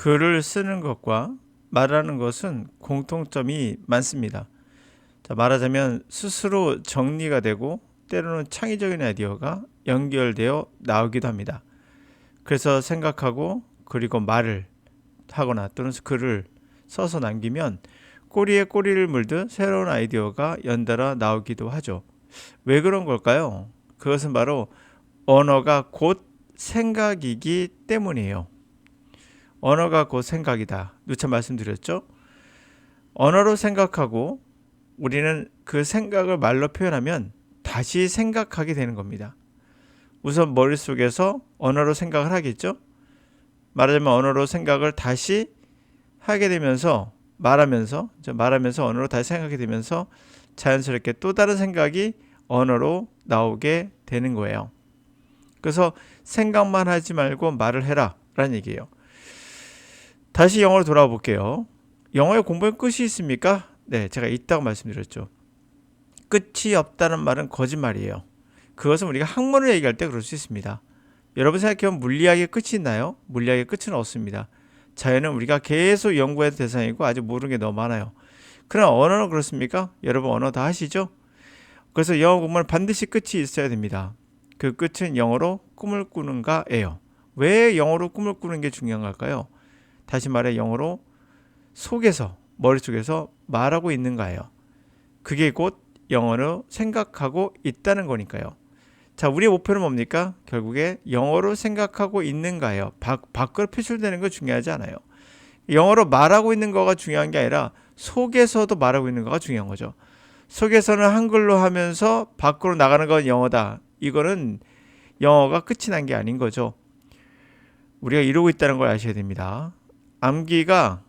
글을 쓰는 것과 말하는 것은 공통점이 많습니다. 자, 말하자면 스스로 정리가 되고 때로는 창의적인 아이디어가 연결되어 나오기도 합니다. 그래서 생각하고 그리고 말을 하거나 또는 글을 써서 남기면 꼬리에 꼬리를 물듯 새로운 아이디어가 연달아 나오기도 하죠. 왜 그런 걸까요? 그것은 바로 언어가 곧 생각이기 때문이에요. 언어가 곧 생각이다. 누차 말씀드렸죠? 언어로 생각하고 우리는 그 생각을 말로 표현하면 다시 생각하게 되는 겁니다. 우선 머릿속에서 언어로 생각을 하겠죠? 말하자면 언어로 생각을 다시 하게 되면서 말하면서 언어로 다시 생각하게 되면서 자연스럽게 또 다른 생각이 언어로 나오게 되는 거예요. 그래서 생각만 하지 말고 말을 해라 라는 얘기예요. 다시 영어로 돌아와 볼게요. 영어의 공부에 끝이 있습니까? 네, 제가 있다고 말씀드렸죠. 끝이 없다는 말은 거짓말이에요. 그것은 우리가 학문을 얘기할 때 그럴 수 있습니다. 여러분 생각해보면 물리학의 끝이 있나요? 물리학의 끝은 없습니다. 자연은 우리가 계속 연구해야 될 대상이고 아직 모르는 게 너무 많아요. 그러나 언어는 그렇습니까? 여러분 언어 다 하시죠? 그래서 영어 공부는 반드시 끝이 있어야 됩니다. 그 끝은 영어로 꿈을 꾸는가예요. 왜 영어로 꿈을 꾸는 게 중요한 걸까요? 다시 말해 영어로 속에서 머릿속에서 말하고 있는가예요. 그게 곧 영어로 생각하고 있다는 거니까요. 자, 우리의 목표는 뭡니까? 결국에 영어로 생각하고 있는가예요. 밖으로 표출되는 거 중요하지 않아요. 영어로 말하고 있는 거가 중요한 게 아니라 속에서도 말하고 있는 거가 중요한 거죠. 속에서는 한글로 하면서 밖으로 나가는 건 영어다. 이거는 영어가 끝이 난 게 아닌 거죠. 우리가 이러고 있다는 걸 아셔야 됩니다. 암기가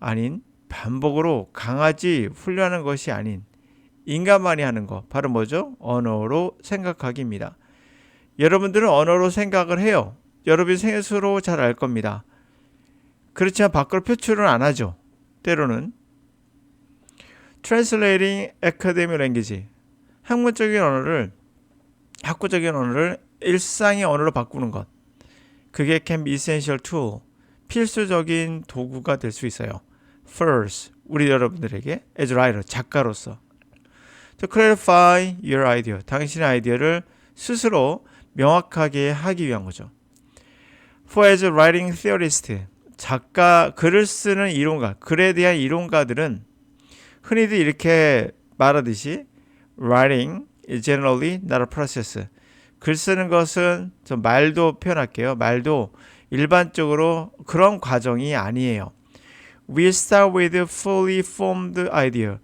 아닌 반복으로 강아지 훈련하는 것이 아닌 인간만이 하는 거 바로 뭐죠? 언어로 생각하기입니다. 여러분들은 언어로 생각을 해요. 여러분이 스스로 잘 알 겁니다. 그렇지만 밖으로 표출은 안 하죠. 때로는 Translating Academic Language 학문적인 언어를 학구적인 언어를 일상의 언어로 바꾸는 것 그게 can be essential tool 필수적인 도구가 될 수 있어요. First, 우리 여러분들에게 as writer, 작가로서 to clarify your idea, 당신의 아이디어를 스스로 명확하게 하기 위한 거죠. For as writing theorist, 작가, 글을 쓰는 이론가, 글에 대한 이론가들은 흔히들 이렇게 말하듯이 writing is generally not a process. 글 쓰는 것은 좀 말도 표현할게요. 말도 일반적으로 그런 과정이 아니에요. We start with a fully formed idea.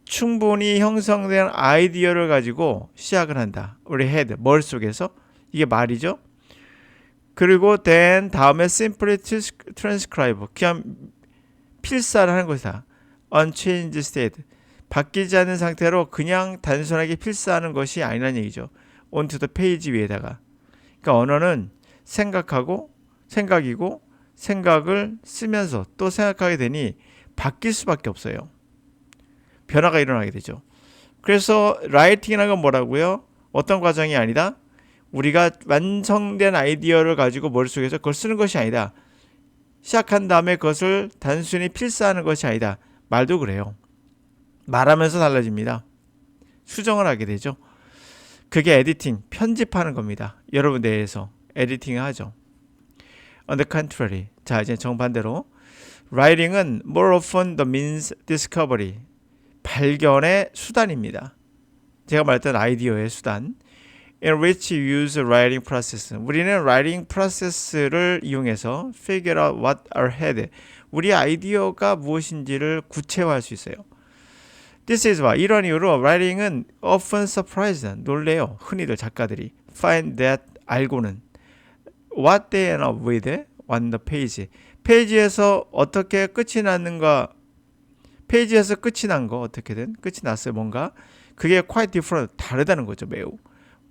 충분히 형성된 아이디어를 가지고 시작을 한다. 우리 head, 머릿속에서. 이게 말이죠. 그리고 then 다음에 simply transcribe. 그냥 필사를 하는 것이다. Unchanged state. 바뀌지 않는 상태로 그냥 단순하게 필사하는 것이 아니라는 얘기죠. onto the page 위에다가. 그러니까 언어는 생각하고 생각이고 생각을 쓰면서 또 생각하게 되니 바뀔 수밖에 없어요. 변화가 일어나게 되죠. 그래서 라이팅이라는 건 뭐라고요? 어떤 과정이 아니다. 우리가 완성된 아이디어를 가지고 머릿속에서 그걸 쓰는 것이 아니다. 시작한 다음에 그것을 단순히 필사하는 것이 아니다. 말도 그래요. 말하면서 달라집니다. 수정을 하게 되죠. 그게 에디팅, 편집하는 겁니다. 여러분 내에서 에디팅을 하죠. On the contrary, 자 이제 정반대로 writing은 more often the means discovery, 발견의 수단입니다. 제가 말했던 아이디어의 수단. In which you use writing process. 우리는 writing process를 이용해서 figure out what our head, 우리 아이디어가 무엇인지를 구체화할 수 있어요. This is why, 이런 이유로 writing은 often surprised, 놀래요. 흔히들 작가들이 find that, 알고는 what they end up with on the page. 페이지에서 어떻게 끝이 났는가, 페이지에서 끝이 난 거 어떻게든 끝이 났어요. 뭔가 그게 quite different, 다르다는 거죠. 매우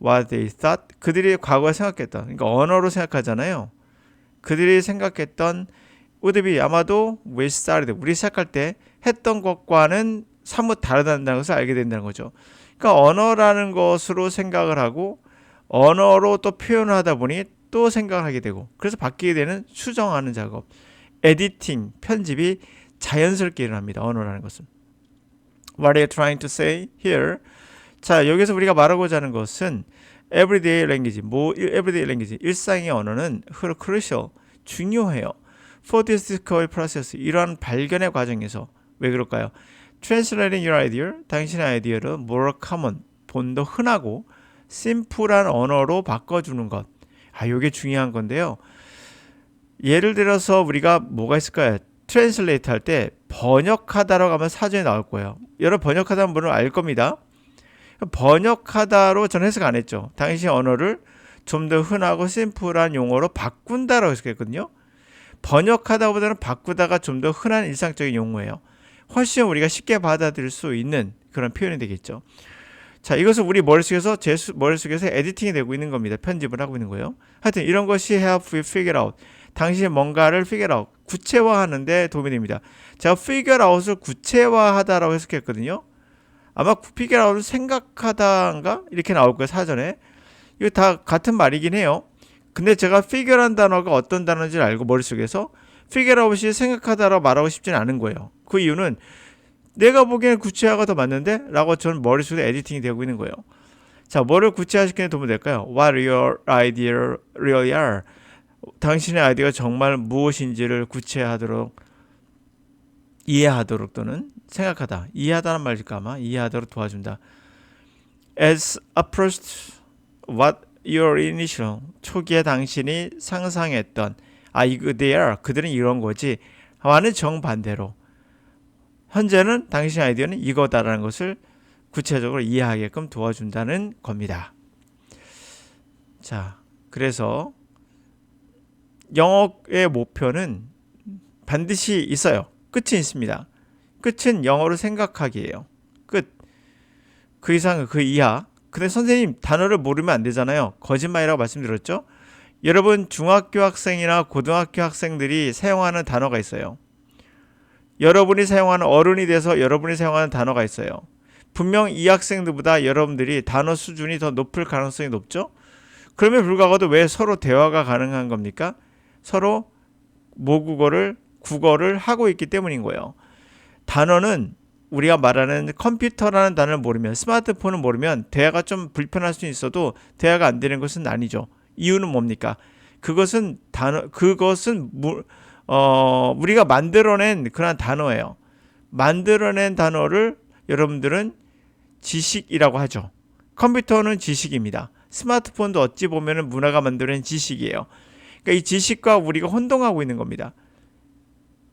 what they thought, 그들이 과거에 생각했던, 그러니까 언어로 생각하잖아요. 그들이 생각했던 would be, 아마도 we started, 우리 시작할 때 했던 것과는 사뭇 다르다는 것을 알게 된다는 거죠. 그러니까 언어라는 것으로 생각을 하고 언어로 또 표현을 하다 보니 또 생각을 하게 되고, 그래서 바뀌게 되는 수정하는 작업. 에디팅, 편집이 자연스럽게 일어납니다. 언어라는 것은. What are you trying to say here? 자, 여기서 우리가 말하고자 하는 것은 everyday language, everyday language, 일상의 언어는 crucial, 중요해요. For this discovery process, 이러한 발견의 과정에서. 왜 그럴까요? Translating your idea, 당신의 아이디어를 more common, 좀 더 흔하고 심플한 언어로 바꿔주는 것. 이게 중요한 건데요. 예를 들어서 우리가 뭐가 있을까요? 트랜슬레이트 할 때 번역하다라고 하면 사전에 나올 거예요. 여러분 번역하다는 분은 알 겁니다. 번역하다로 저는 해석 안 했죠. 당신의 언어를 좀 더 흔하고 심플한 용어로 바꾼다라고 해석했거든요. 번역하다보다는 바꾸다가 좀 더 흔한 일상적인 용어예요. 훨씬 우리가 쉽게 받아들일 수 있는 그런 표현이 되겠죠. 자, 이것은 우리 머릿속에서 제 머릿속에서 에디팅이 되고 있는 겁니다. 편집을 하고 있는 거예요. 하여튼 이런 것이 help you figure out. 당신이 뭔가를 figure out, 구체화하는 데 도움이 됩니다. 제가 figure out을 구체화하다라고 해석했거든요. 아마 figure out을 생각하다인가? 이렇게 나올 거예요, 사전에. 이거 다 같은 말이긴 해요. 근데 제가 figure한 단어가 어떤 단어인지를 알고 머릿속에서 figure out이 생각하다라고 말하고 싶지는 않은 거예요. 그 이유는 내가 보기에는 구체화가 더 맞는데? 라고 저는 머릿속에 에디팅이 되고 있는 거예요. 자, 뭐를 구체화시키는 데 도움이 될까요? What your idea really are? 당신의 아이디어가 정말 무엇인지를 구체화하도록, 이해하도록 또는 생각하다. 이해하다는 말일까 아마? 이해하도록 도와준다. As approached what your initial, 초기에 당신이 상상했던, 이거 they are, 그들은 이런 거지. 와는 정반대로. 현재는 당신의 아이디어는 이거다라는 것을 구체적으로 이해하게끔 도와준다는 겁니다. 자, 그래서 영어의 목표는 반드시 있어요. 끝이 있습니다. 끝은 영어로 생각하기예요. 끝. 그 이상, 그 이하. 근데 선생님 단어를 모르면 안 되잖아요. 거짓말이라고 말씀드렸죠. 여러분 중학교 학생이나 고등학교 학생들이 사용하는 단어가 있어요. 여러분이 사용하는, 어른이 돼서 여러분이 사용하는 단어가 있어요. 분명 이 학생들보다 여러분들이 단어 수준이 더 높을 가능성이 높죠. 그러면 불구하고도 왜 서로 대화가 가능한 겁니까? 서로 모국어를, 국어를 하고 있기 때문인 거예요. 단어는 우리가 말하는 컴퓨터라는 단어를 모르면, 스마트폰을 모르면 대화가 좀 불편할 수 있어도 대화가 안 되는 것은 아니죠. 이유는 뭡니까? 그것은 우리가 만들어낸 그런 단어예요. 만들어낸 단어를 여러분들은 지식이라고 하죠. 컴퓨터는 지식입니다. 스마트폰도 어찌 보면 문화가 만들어낸 지식이에요. 그러니까 이 지식과 우리가 혼동하고 있는 겁니다.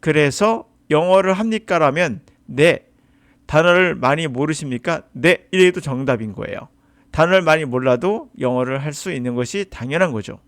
그래서 영어를 합니까? 라면 네. 단어를 많이 모르십니까? 네. 이래도 정답인 거예요. 단어를 많이 몰라도 영어를 할 수 있는 것이 당연한 거죠.